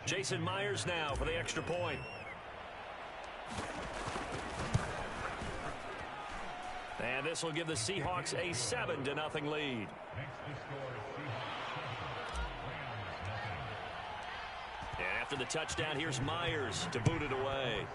Jason Myers now for the extra point. And this will give the Seahawks a 7-0 lead. And after the touchdown, here's Myers to boot it away.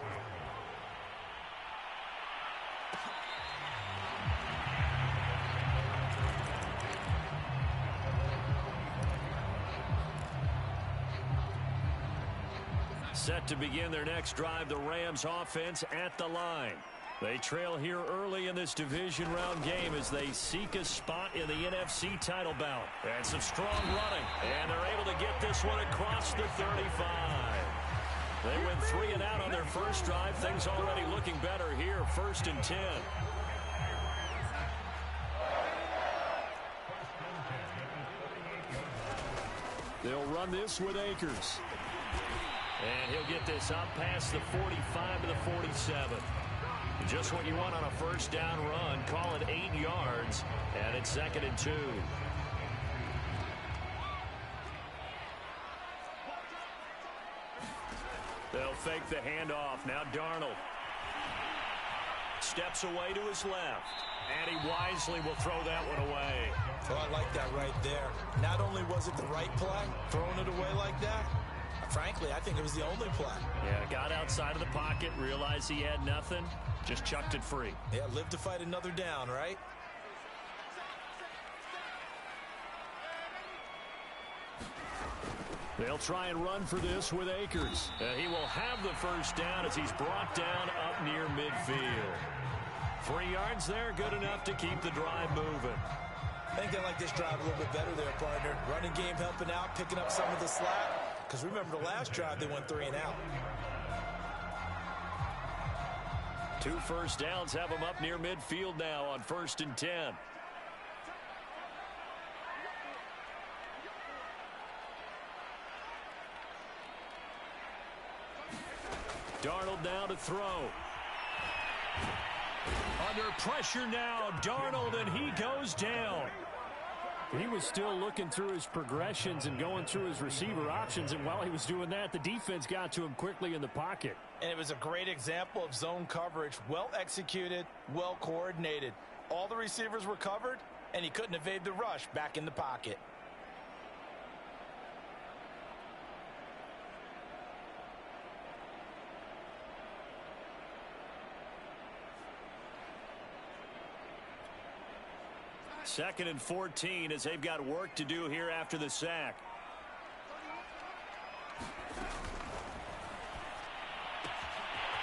Set to begin their next drive, the Rams offense at the line. They trail here early in this division round game as they seek a spot in the NFC title bout. And some strong running. And they're able to get this one across the 35. They went 3 and out on their first drive. Things already looking better here, 1st and 10. They'll run this with Akers. And he'll get this up past the 45 to the 47. Just what you want on a first down run. Call it 8 yards. And it's 2nd and 2. They'll fake the handoff. Now Darnold steps away to his left. And he wisely will throw that one away. Oh, I like that right there. Not only was it the right play, throwing it away like that, frankly, I think it was the only play. Yeah, got outside of the pocket, realized he had nothing, just chucked it free. Yeah, live to fight another down, right? They'll try and run for this with Akers. He will have the first down as he's brought down up near midfield. 3 yards there, good enough to keep the drive moving. I think they like this drive a little bit better there, partner. Running game helping out, picking up some of the slack. Because remember the last drive, they went 3 and out. 2 first downs have them up near midfield now on 1st and 10. Darnold now to throw. Under pressure now, Darnold, and he goes down. He was still looking through his progressions and going through his receiver options, and while he was doing that, the defense got to him quickly in the pocket. And it was a great example of zone coverage. Well executed, well coordinated. All the receivers were covered, and he couldn't evade the rush back in the pocket. Second and 14 as they've got work to do here after the sack.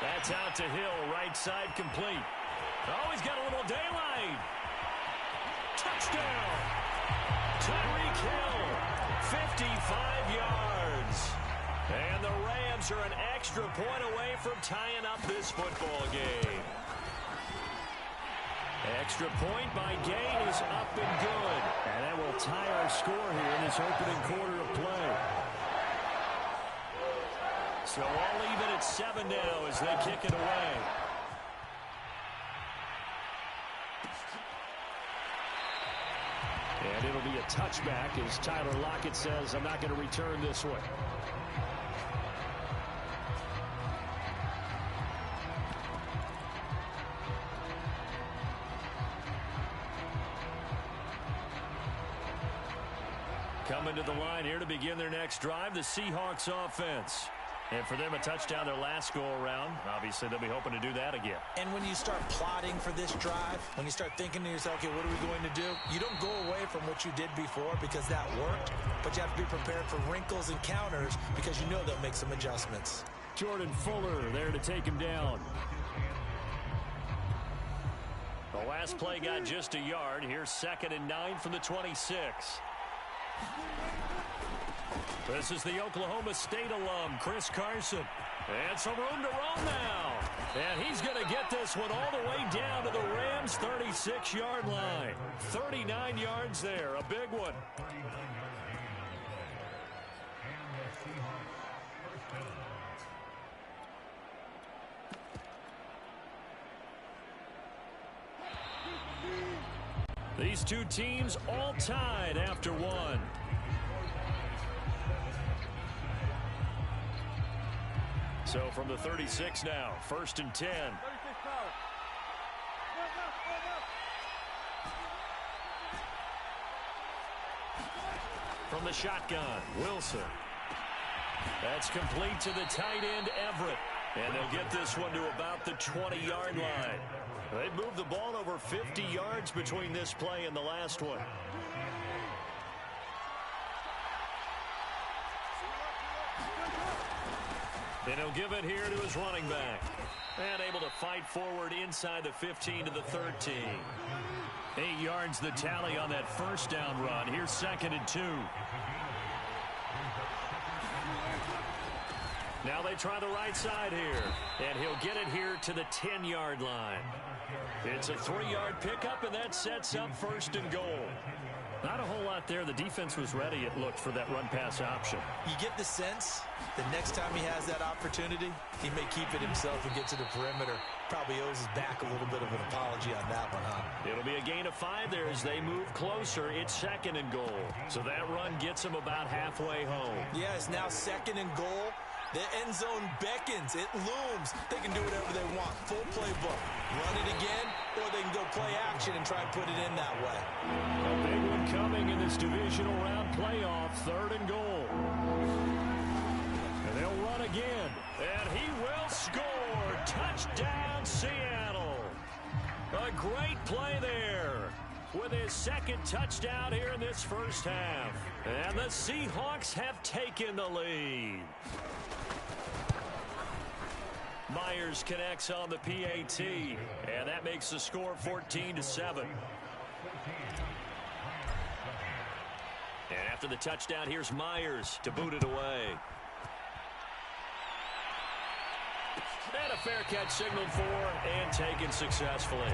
That's out to Hill, right side complete. Oh, he's got a little daylight. Touchdown. Tyreek Hill, 55 yards. And the Rams are an extra point away from tying up this football game. Extra point by Gain is up and good. And that will tie our score here in this opening quarter of play. So all even at 7 now as they kick it away. And it'll be a touchback as Tyler Lockett says, I'm not going to return this way. Coming to the line here to begin their next drive, the Seahawks offense. And for them, a touchdown their last go-around. Obviously, they'll be hoping to do that again. And when you start plotting for this drive, when you start thinking to yourself, okay, what are we going to do? You don't go away from what you did before because that worked, but you have to be prepared for wrinkles and counters because you know they'll make some adjustments. Jordan Fuller there to take him down. The last play got just a yard. Here's 2nd and 9 from the 26. This is the Oklahoma State alum, Chris Carson. And some room to roam now. And he's going to get this one all the way down to the Rams' 36-yard line. 39 yards there, a big one. These two teams all tied after one. So from the 36 now, 1st and 10. From the shotgun, Wilson. That's complete to the tight end, Everett. And they'll get this one to about the 20-yard line. They've moved the ball over 50 yards between this play and the last one. And he'll give it here to his running back. And able to fight forward inside the 15 to the 13. 8 yards the tally on that first down run. Here's 2nd and 2. Now they try the right side here. And he'll get it here to the 10-yard line. It's a 3-yard pickup, and that sets up 1st and goal. Not a whole lot there. The defense was ready, it looked, for that run-pass option. You get the sense the next time he has that opportunity, he may keep it himself and get to the perimeter. Probably owes his back a little bit of an apology on that one, huh? It'll be a gain of 5 there as they move closer. It's 2nd and goal. So that run gets him about halfway home. Yeah, it's now 2nd and goal. The end zone beckons. It looms. They can do whatever they want. Full playbook. Run it again, or they can go play action and try and put it in that way. A big one coming in this divisional round playoff. 3rd and goal. And they'll run again. And he will score. Touchdown, Seattle. A great play there with his 2nd touchdown here in this first half. And the Seahawks have taken the lead. Myers connects on the PAT, and that makes the score 14-7. And after the touchdown, here's Myers to boot it away. And a fair catch signaled for and taken successfully.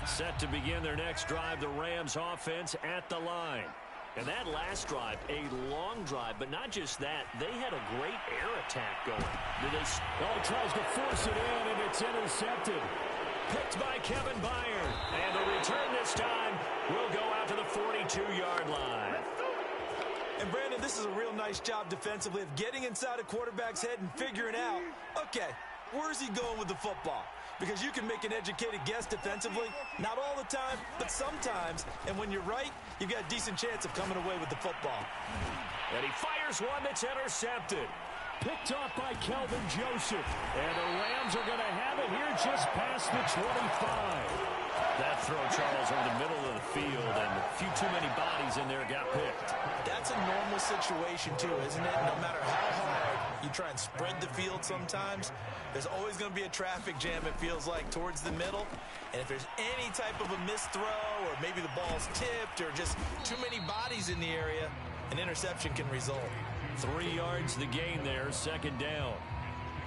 Set to begin their next drive, the Rams offense at the line. And that last drive, a long drive, but not just that. They had a great air attack going. Tries to force it in, and it's intercepted. Picked by Kevin Byard. And the return this time will go out to the 42-yard line. And, Brandon, this is a real nice job defensively of getting inside a quarterback's head and figuring out, okay, where's he going with the football? Because you can make an educated guess defensively. Not all the time, but sometimes. And when you're right, you've got a decent chance of coming away with the football. And he fires one that's intercepted. Picked off by Kelvin Joseph. And the Rams are going to have it here just past the 25. That throw, Charles, over the middle of the field, and a few too many bodies in there got picked. That's a normal situation, too, isn't it? No matter how hard you try and spread the field sometimes, there's always going to be a traffic jam, it feels like, towards the middle. And if there's any type of a missed throw, or maybe the ball's tipped, or just too many bodies in the area, an interception can result. 3 yards the gain there, 2nd down.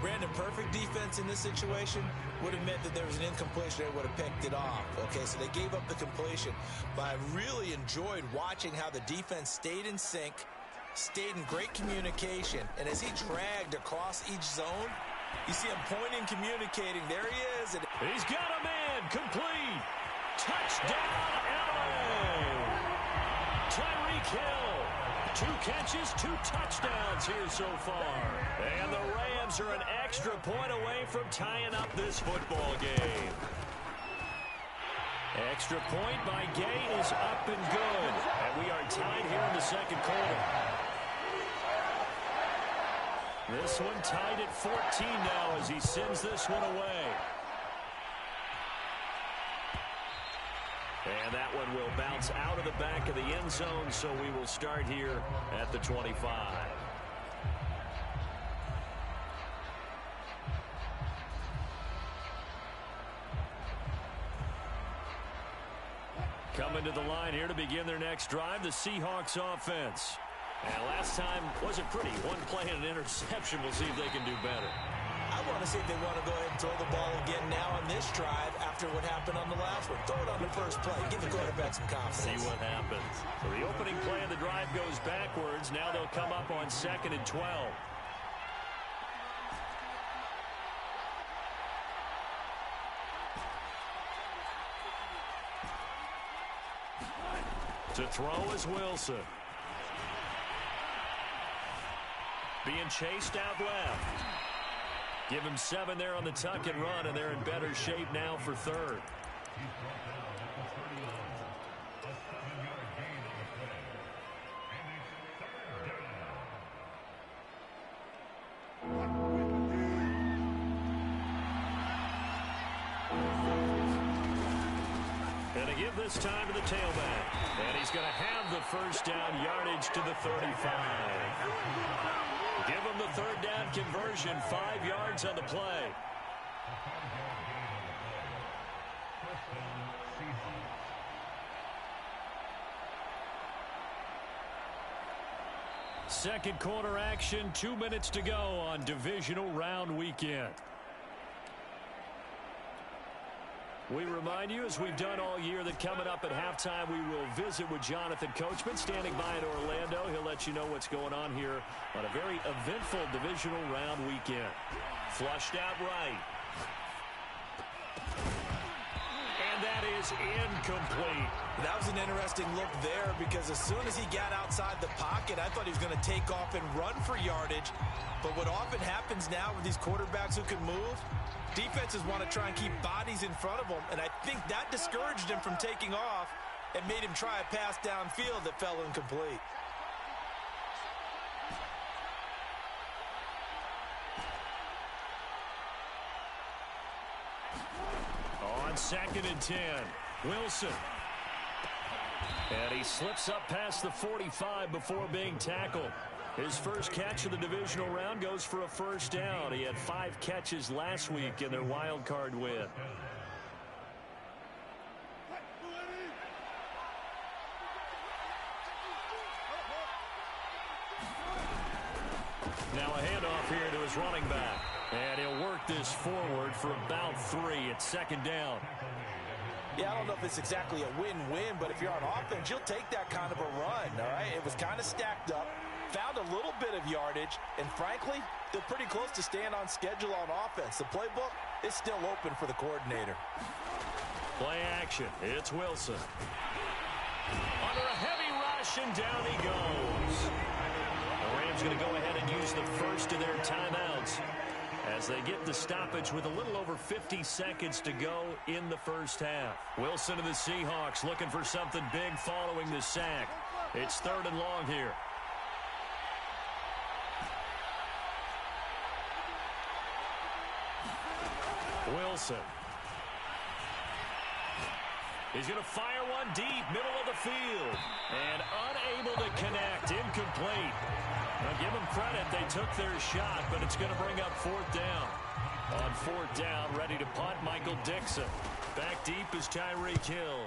Brandon, perfect defense in this situation would have meant that there was an incompletion. They would have picked it off. Okay, so they gave up the completion. But I really enjoyed watching how the defense stayed in sync, stayed in great communication. And as he dragged across each zone, you see him pointing, communicating. There he is. And he's got a man. Complete. Touchdown, LA. Tyreek Hill. 2 catches, 2 touchdowns here so far. And the Rams are an extra point away from tying up this football game. Extra point by Gay is up and good. And we are tied here in the 2nd quarter. This one tied at 14 now as he sends this one away. And that one will bounce out of the back of the end zone, so we will start here at the 25. Coming to the line here to begin their next drive, the Seahawks offense. And last time wasn't pretty. One play and an interception. We'll see if they can do better. I want to see if they want to go ahead and throw the ball again now on this drive after what happened on the last one. Throw it on the first play. Give the quarterback some confidence. See what happens. So the opening play of the drive goes backwards. Now they'll come up on 2nd and 12. To throw is Wilson. Being chased out left. Give him 7 there on the tuck and run, and they're in better shape now for third. And to give this time to the tailback. And he's going to have the first down, yardage to the 35. Give him the third down conversion, 5 yards on the play. Second quarter action, 2 minutes to go on divisional round weekend. We remind you, as we've done all year, that coming up at halftime, we will visit with Jonathan Coachman standing by in Orlando. He'll let you know what's going on here on a very eventful divisional round weekend. Flushed out right. And that is incomplete. That was an interesting look there because as soon as he got outside the pocket, I thought he was going to take off and run for yardage. But what often happens now with these quarterbacks who can move, defenses want to try and keep bodies in front of them, and I think that discouraged him from taking off and made him try a pass downfield that fell incomplete. On 2nd and 10, Wilson. And he slips up past the 45 before being tackled. His first catch of the divisional round goes for a first down. He had 5 catches last week in their wild card win. Now a handoff here to his running back. And he'll work this forward for about 3 at 2nd down. Yeah, I don't know if it's exactly a win-win, but if you're on offense, you'll take that kind of a run, all right? It was kind of stacked up, found a little bit of yardage, and frankly, they're pretty close to staying on schedule on offense. The playbook is still open for the coordinator. Play action. It's Wilson. Under a heavy rush, and down he goes. The Rams going to go ahead and use the first of their timeouts as they get the stoppage with a little over 50 seconds to go in the first half. Wilson and the Seahawks looking for something big following the sack. It's 3rd and long here. Wilson. He's going to fire one deep, middle of the field. And unable to connect, incomplete. Now give them credit, they took their shot, but it's going to bring up 4th down. On 4th down, ready to punt, Michael Dixon. Back deep is Tyreek Hill.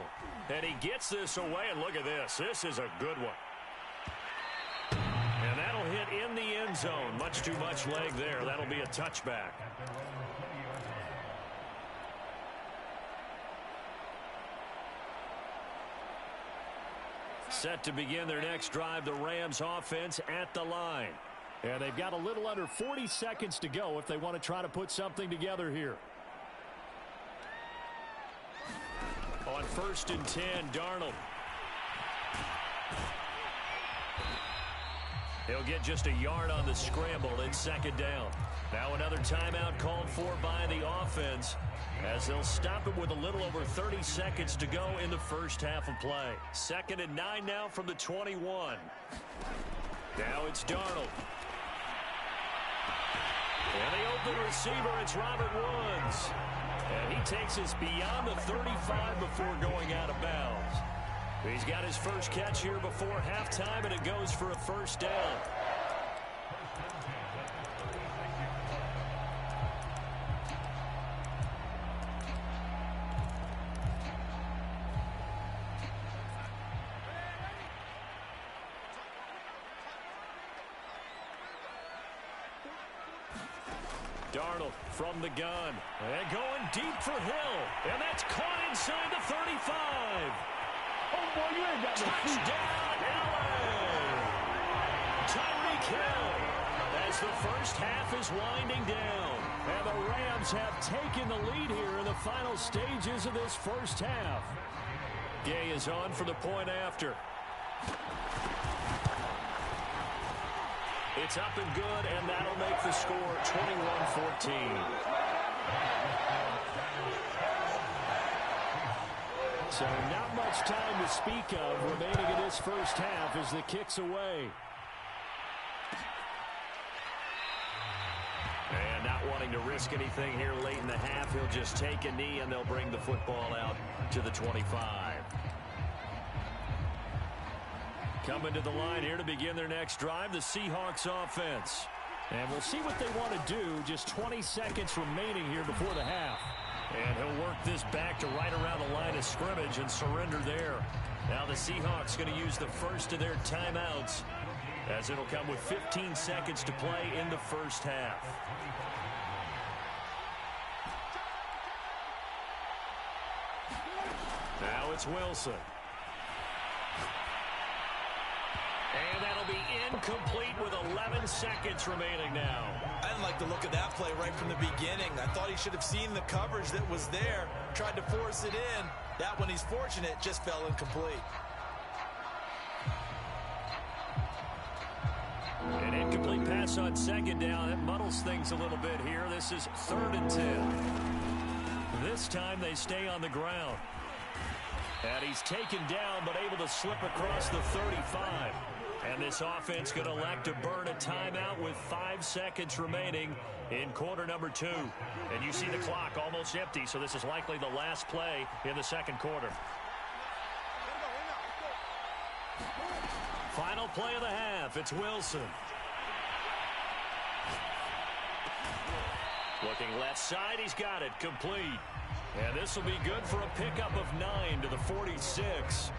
And he gets this away, and look at this. This is a good one. And that'll hit in the end zone. Much too much leg there. That'll be a touchback. Set to begin their next drive, the Rams offense at the line. And they've got a little under 40 seconds to go if they want to try to put something together here. On 1st and 10, Darnold. He'll get just a yard on the scramble. It's 2nd down. Now another timeout called for by the offense as they'll stop it with a little over 30 seconds to go in the first half of play. 2nd and 9 now from the 21. Now it's Darnold. And the open receiver, it's Robert Woods. And he takes us beyond the 35 before going out of bounds. He's got his first catch here before halftime, and it goes for a first down. Darnold from the gun. And going deep for Hill. And that's caught inside the 35. Oh, boy, you ain't got no touchdown, LA! Tyreek Hill as the first half is winding down. And the Rams have taken the lead here in the final stages of this first half. Gay is on for the point after. It's up and good, and that'll make the score 21-14. So not much time to speak of remaining in this first half as the kick's away. And not wanting to risk anything here late in the half, he'll just take a knee, and they'll bring the football out to the 25. Coming to the line here to begin their next drive, the Seahawks offense. And we'll see what they want to do. Just 20 seconds remaining here before the half. And he'll work this back to right around the line of scrimmage and surrender there. Now the Seahawks going to use the first of their timeouts, as it'll come with 15 seconds to play in the first half. Now it's Wilson. And that'll be incomplete with 11 seconds remaining now. I didn't like the look of that play right from the beginning. I thought he should have seen the coverage that was there, tried to force it in. That one, he's fortunate, just fell incomplete. An incomplete pass on second down. It muddles things a little bit here. This is 3rd and 10. This time they stay on the ground. And he's taken down, but able to slip across the 35. And this offense going to elect to burn a timeout with 5 seconds remaining in quarter number 2. And you see the clock almost empty, so this is likely the last play in the second quarter. Final play of the half. It's Wilson. Looking left side. He's got it. Complete. And this will be good for a pickup of 9 to the 46.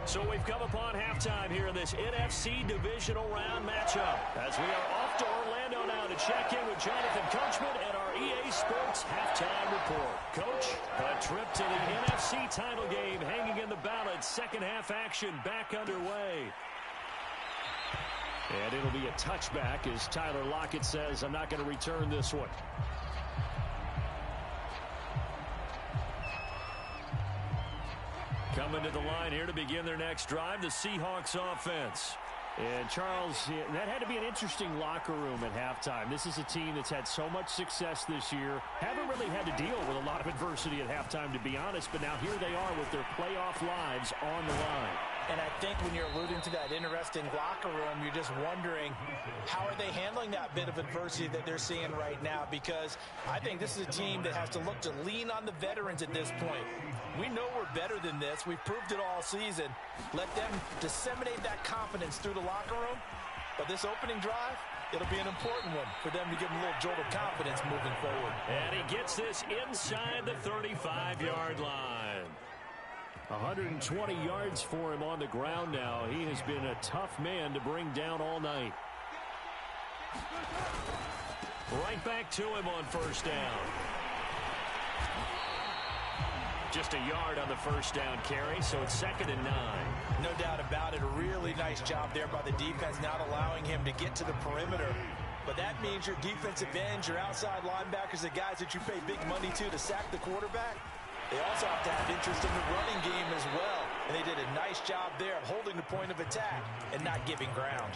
So we've come upon halftime here in this NFC Divisional Round matchup, as we are off to Orlando now to check in with Jonathan Coachman and our EA Sports Halftime Report. Coach, a trip to the NFC title game hanging in the balance. Second half action back underway. And it'll be a touchback as Tyler Lockett says, I'm not going to return this one. Coming to the line here to begin their next drive, the Seahawks offense. And, Charles, that had to be an interesting locker room at halftime. This is a team that's had so much success this year. Haven't really had to deal with a lot of adversity at halftime, to be honest. But now here they are with their playoff lives on the line. And I think when you're alluding to that interesting locker room, you're just wondering, how are they handling that bit of adversity that they're seeing right now? Because I think this is a team that has to look to lean on the veterans at this point. We know we're better than this. We've proved it all season. Let them disseminate that confidence through the locker room. But this opening drive, it'll be an important one for them to give them a little jolt of confidence moving forward. And he gets this inside the 35-yard line. 120 yards for him on the ground now. He has been a tough man to bring down all night. Right back to him on first down. Just a yard on the first down carry, so it's 2nd and 9. No doubt about it. A really nice job there by the defense, not allowing him to get to the perimeter. But that means your defensive ends, your outside linebackers, the guys that you pay big money to sack the quarterback, they also have to have interest in the running game as well. And they did a nice job there of holding the point of attack and not giving ground.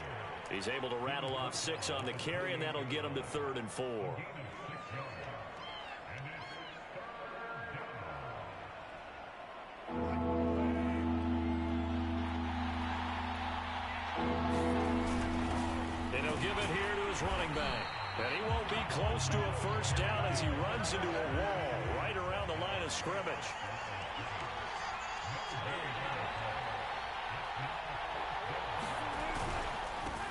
He's able to rattle off 6 on the carry, and that'll get him to 3rd and 4. And he'll give it here to his running back. And he won't be close to a first down as he runs into a wall right around the line of scrimmage.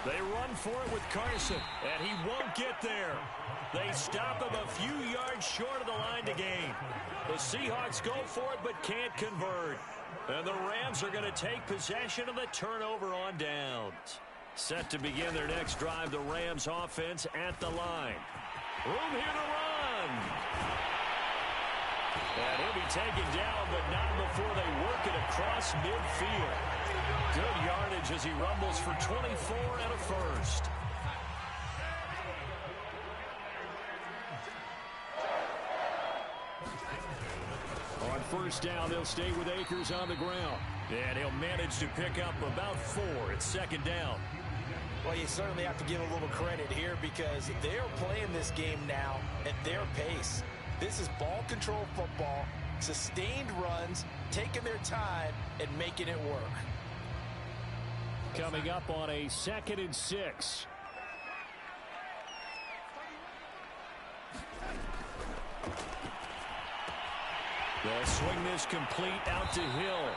They run for it with Carson, and he won't get there. They stop him a few yards short of the line to gain. The Seahawks go for it but can't convert. And the Rams are going to take possession of the turnover on downs. Set to begin their next drive, the Rams offense at the line. Room here to run. And he'll be taken down, but not before they work it across midfield. Good yardage as he rumbles for 24 and a first. On first down, they'll stay with Akers on the ground. And he'll manage to pick up about 4. It's second down. Well, you certainly have to give a little credit here because they're playing this game now at their pace. This is ball control football, sustained runs, taking their time, and making it work. Coming up on a 2nd and 6. They'll swing this complete out to Hill.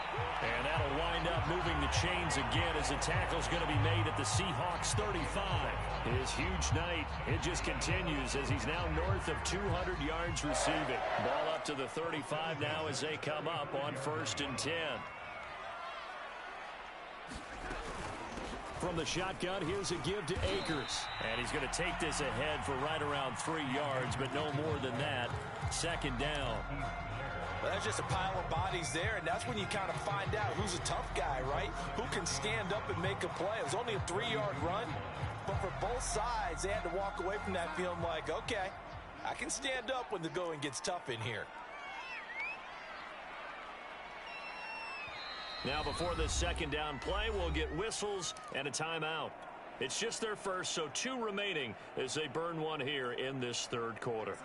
And that'll wind up moving the chains again as the tackle's going to be made at the Seahawks 35. His huge night, it just continues as he's now north of 200 yards receiving. Ball up to the 35 now as they come up on 1st and 10. From the shotgun, here's a give to Akers. And he's going to take this ahead for right around 3 yards, but no more than that. Second down. Well, that's just a pile of bodies there, and that's when you kind of find out who's a tough guy, right? Who can stand up and make a play. It was only a 3-yard run, but for both sides, they had to walk away from that feeling like, okay, I can stand up when the going gets tough in here. Now before this second down play, we'll get whistles and a timeout. It's just their first, so 2 remaining as they burn one here in this 3rd quarter.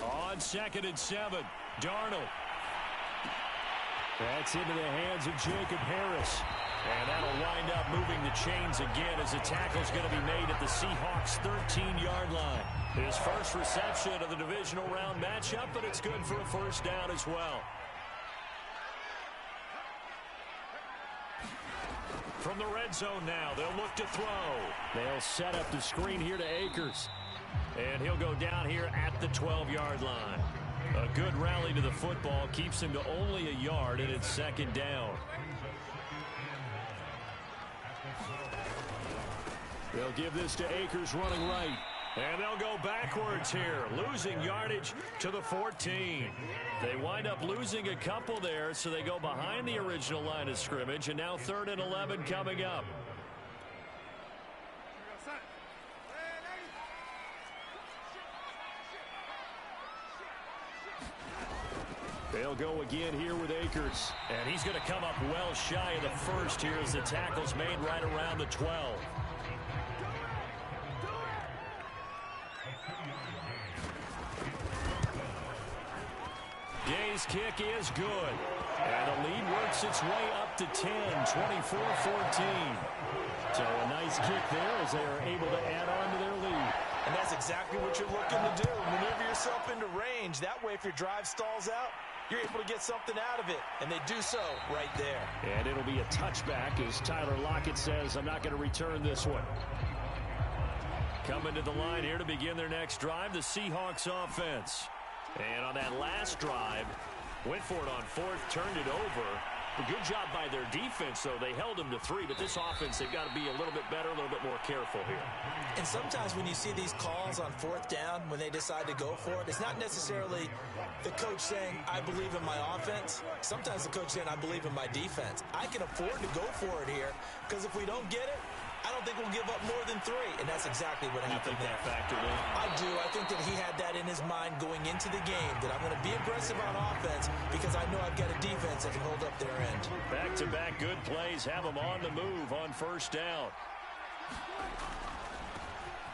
On 2nd and 7, Darnold. That's into the hands of Jacob Harris. And that'll wind up moving the chains again as the tackle's going to be made at the Seahawks' 13-yard line. His first reception of the divisional round matchup, but it's good for a first down as well. From the red zone now, they'll look to throw. They'll set up the screen here to Akers. And he'll go down here at the 12-yard line. A good rally to the football keeps him to only a yard, and it's second down. They'll give this to Akers running right. And they'll go backwards here, losing yardage to the 14. They wind up losing a couple there, so they go behind the original line of scrimmage, and now 3rd and 11 coming up. They'll go again here with Akers. And he's going to come up well shy of the first here as the tackle's made right around the 12. Day's kick is good. And the lead works its way up to 10, 24-14. So a nice kick there as they are able to add on to their lead. And that's exactly what you're looking to do. Maneuver yourself into range. That way, if your drive stalls out, you're able to get something out of it. And they do so right there. And it'll be a touchback as Tyler Lockett says, I'm not going to return this one. Coming to the line here to begin their next drive, the Seahawks offense. And on that last drive, went for it on 4th, turned it over. A good job by their defense, though. They held them to 3, but this offense, they've got to be a little bit better, a little bit more careful here. And sometimes when you see these calls on 4th down, when they decide to go for it, it's not necessarily the coach saying, I believe in my offense. Sometimes the coach saying, I believe in my defense. I can afford to go for it here, because if we don't get it, I don't think we'll give up more than 3, and that's exactly what happened there. That factored in? I do. I think that he had that in his mind going into the game, that I'm going to be aggressive on offense because I know I've got a defense that can hold up their end. Back-to-back good plays have them on the move on 1st down.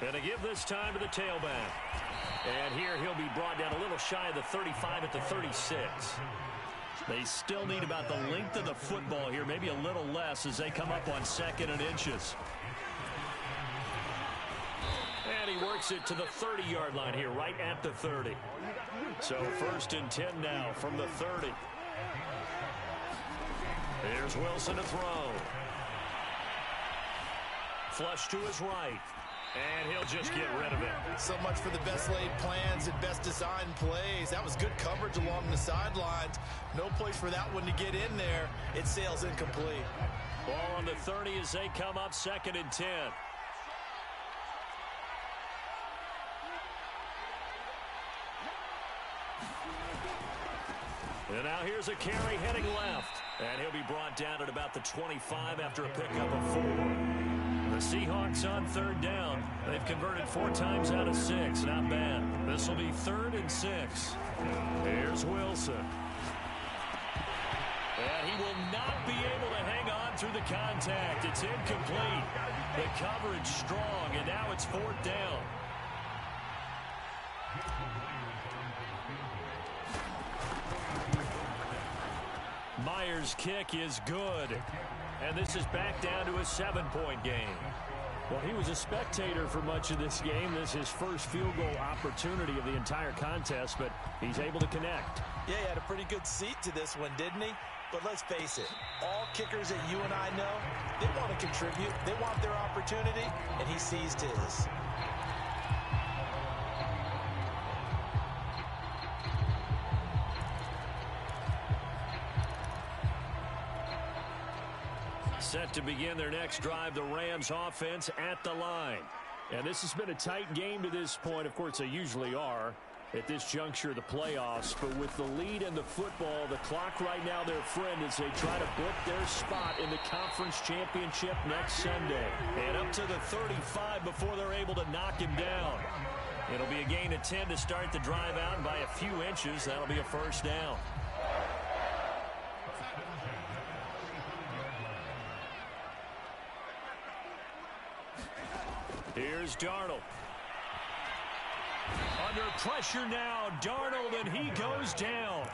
And to give this time to the tailback. And here he'll be brought down a little shy of the 35 at the 36. They still need about the length of the football here, maybe a little less as they come up on 2nd and inches. And he works it to the 30-yard line here, right at the 30. So 1st and 10 now from the 30. Here's Wilson to throw. Flush to his right. And he'll just get rid of it. So much for the best laid plans and best designed plays. That was good coverage along the sidelines. No place for that one to get in there. It sails incomplete. Ball on the 30 as they come up 2nd and 10. And now here's a carry heading left. And he'll be brought down at about the 25 after a pickup of 4. The Seahawks on third down. They've converted 4 times out of 6. Not bad. This will be 3rd and 6. Here's Wilson. And he will not be able to hang on through the contact. It's incomplete. The coverage strong, and now it's 4th down. Myers' kick is good. And this is back down to a 7-point game. Well, he was a spectator for much of this game. This is his first field goal opportunity of the entire contest, but he's able to connect. Yeah, he had a pretty good seat to this one, didn't he? But let's face it, all kickers that you and I know, they want to contribute. They want their opportunity, and he seized his. Set to begin their next drive, the Rams offense at the line. And this has been a tight game to this point. Of course, they usually are at this juncture of the playoffs. But with the lead in the football, the clock right now their friend as they try to book their spot in the conference championship next Sunday. And up to the 35 before they're able to knock him down. It'll be a gain of 10 to start the drive out, and by a few inches, that'll be a 1st down. Here's Darnold. Under pressure now, Darnold, and he goes down.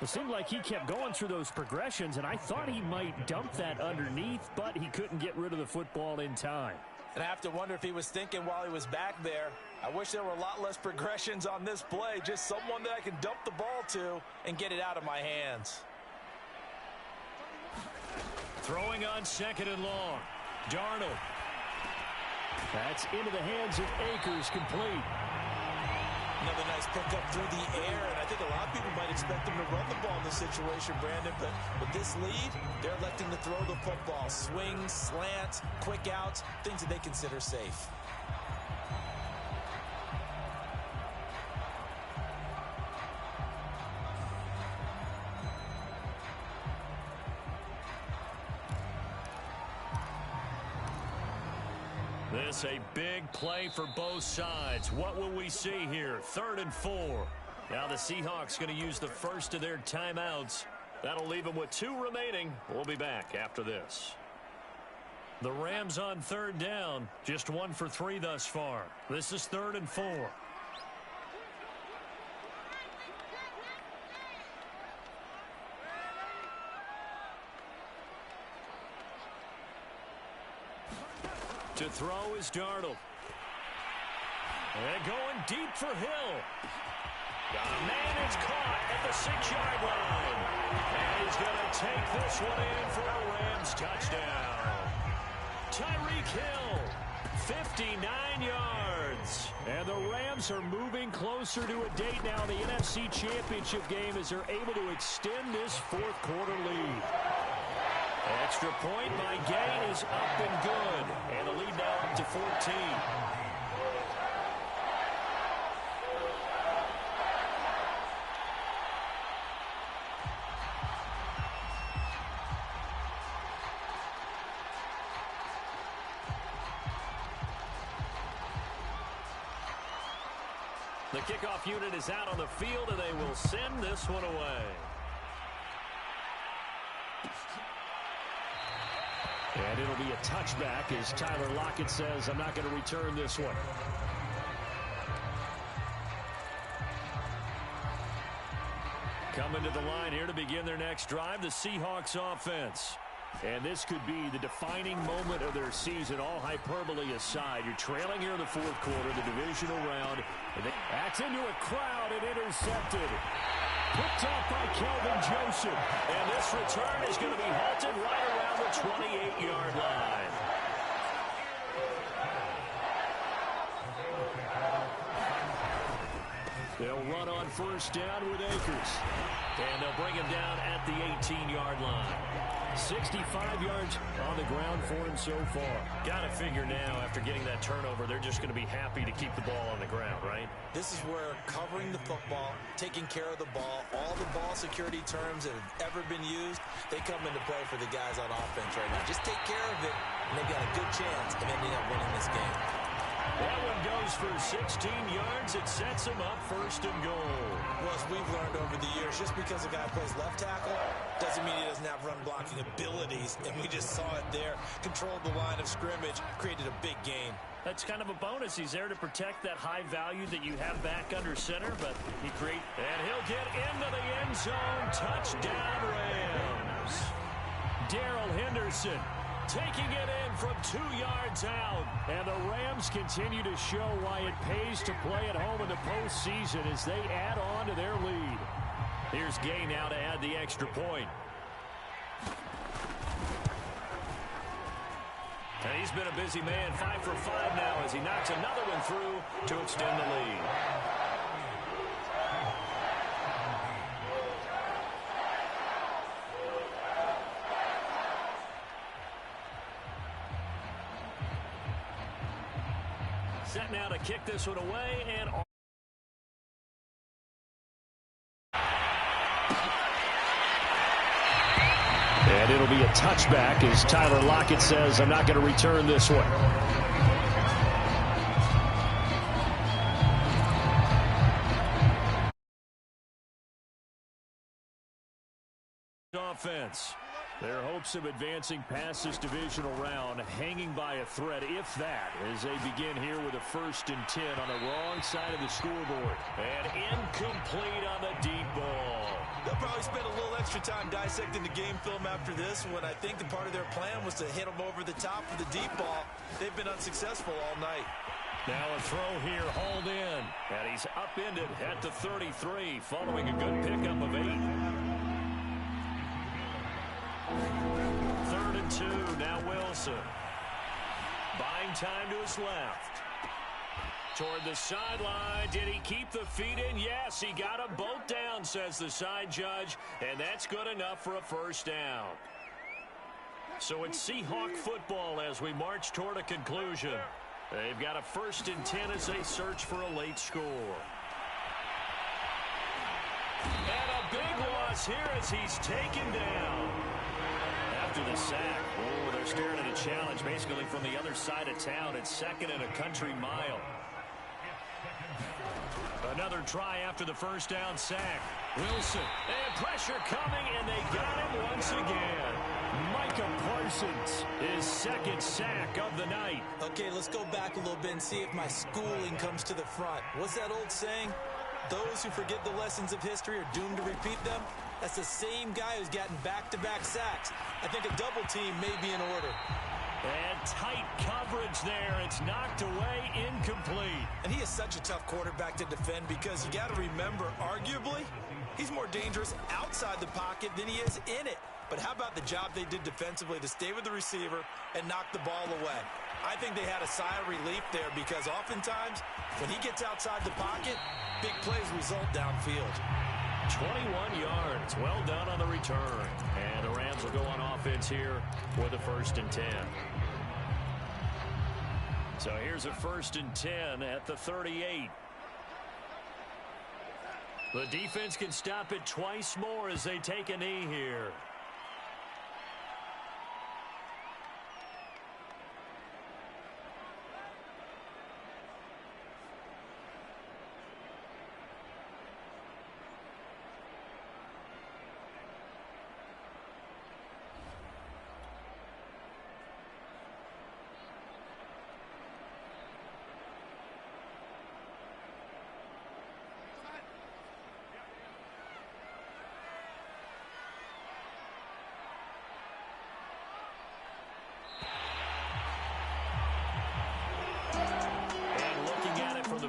It seemed like he kept going through those progressions, and I thought he might dump that underneath, but he couldn't get rid of the football in time. And I have to wonder if he was thinking while he was back there, I wish there were a lot less progressions on this play, just someone that I can dump the ball to and get it out of my hands. Throwing on 2nd and long. Darnold. That's into the hands of Akers, complete. Another nice pickup through the air, and I think a lot of people might expect them to run the ball in this situation, Brandon, but with this lead, they're electing to throw the football. Swings, slants, quick outs, things that they consider safe. This a big play for both sides. What will we see here? 3rd and 4. Now the Seahawks going to use the first of their timeouts. That'll leave them with 2 remaining. We'll be back after this. The Rams on 3rd down. Just 1 for 3 thus far. This is 3rd and 4. To throw is Darnold. And going deep for Hill. The man is caught at the 6-yard line. And he's going to take this one in for a Rams touchdown. Tyreek Hill, 59 yards. And the Rams are moving closer to a date now in the NFC Championship game as they're able to extend this 4th quarter lead. Extra point by Gay is up and good. And the lead now up to 14. The kickoff unit is out on the field, and they will send this one away. And it'll be a touchback as Tyler Lockett says, I'm not going to return this one. Coming to the line here to begin their next drive, the Seahawks offense. And this could be the defining moment of their season, all hyperbole aside. You're trailing here in the 4th quarter, the divisional round. That's into a crowd and intercepted. Picked up by Kelvin Joseph. And this return is going to be halted right around the 28-yard line. They'll run on 1st down with Akers. And they'll bring him down at the 18-yard line. 65 yards on the ground for him so far. Got to figure now, after getting that turnover, they're just going to be happy to keep the ball on the ground, right? This is where covering the football, taking care of the ball, all the ball security terms that have ever been used, they come into play for the guys on offense right now. Just take care of it, and they've got a good chance of ending up winning this game. That one goes for 16 yards. It sets him up first and goal. Well, as we've learned over the years, just because a guy plays left tackle doesn't mean he doesn't have run blocking abilities, and we just saw it there. Controlled the line of scrimmage, created a big gain. That's kind of a bonus. He's there to protect that high value that you have back under center, but and he'll get into the end zone. Touchdown, Rams. Darrell Henderson taking it in from 2 yards out. And the Rams continue to show why it pays to play at home in the postseason as they add on to their lead. Here's Gay now to add the extra point. And he's been a busy man, 5 for 5 now as he knocks another one through to extend the lead. Set now to kick this one away, and it'll be a touchback as Tyler Lockett says, I'm not going to return this one. Offense. Their hopes of advancing past this divisional round hanging by a thread, if that, as they begin here with a 1st and 10 on the wrong side of the scoreboard. And incomplete on the deep ball. They'll probably spend a little extra time dissecting the game film after this when I think the part of their plan was to hit them over the top of the deep ball. They've been unsuccessful all night. Now a throw here, hauled in. And he's upended at the 33 following a good pickup of 8. 3rd and 2, now Wilson. Buying time to his left. Toward the sideline. Did he keep the feet in? Yes, he got them both down, says the side judge. And that's good enough for a 1st down. So it's Seahawk football as we march toward a conclusion. They've got a 1st and 10 as they search for a late score. And a big loss here as he's taken down. After the sack, oh, they're staring at a challenge basically from the other side of town. It's 2nd and a country mile. Another try after the 1st down sack. Wilson, and pressure coming, and they got him once again. Micah Parsons, his 2nd sack of the night. Okay, let's go back a little bit and see if my schooling comes to the front. What's that old saying? Those who forget the lessons of history are doomed to repeat them. That's the same guy who's gotten back-to-back sacks. I think a double team may be in order. And tight coverage there. It's knocked away, incomplete. And he is such a tough quarterback to defend because you got to remember, arguably, he's more dangerous outside the pocket than he is in it. But how about the job they did defensively to stay with the receiver and knock the ball away? I think they had a sigh of relief there because oftentimes when he gets outside the pocket, big plays result downfield. 21 yards. Well done on the return. And the Rams will go on offense here with a 1st and 10. So here's a 1st and 10 at the 38. The defense can stop it twice more as they take a knee here.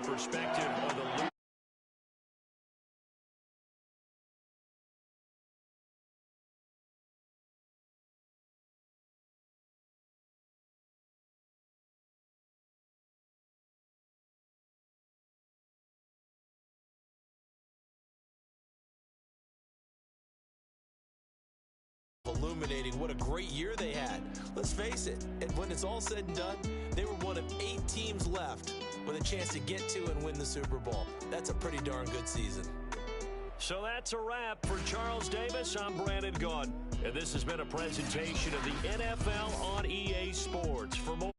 Perspective of the ruminating what a great year they had. Let's face it, and when it's all said and done, they were one of 8 teams left with a chance to get to and win the Super Bowl. That's a pretty darn good season. So that's a wrap for Charles Davis. I'm Brandon Gaudin, and this has been a presentation of the NFL on EA Sports. For more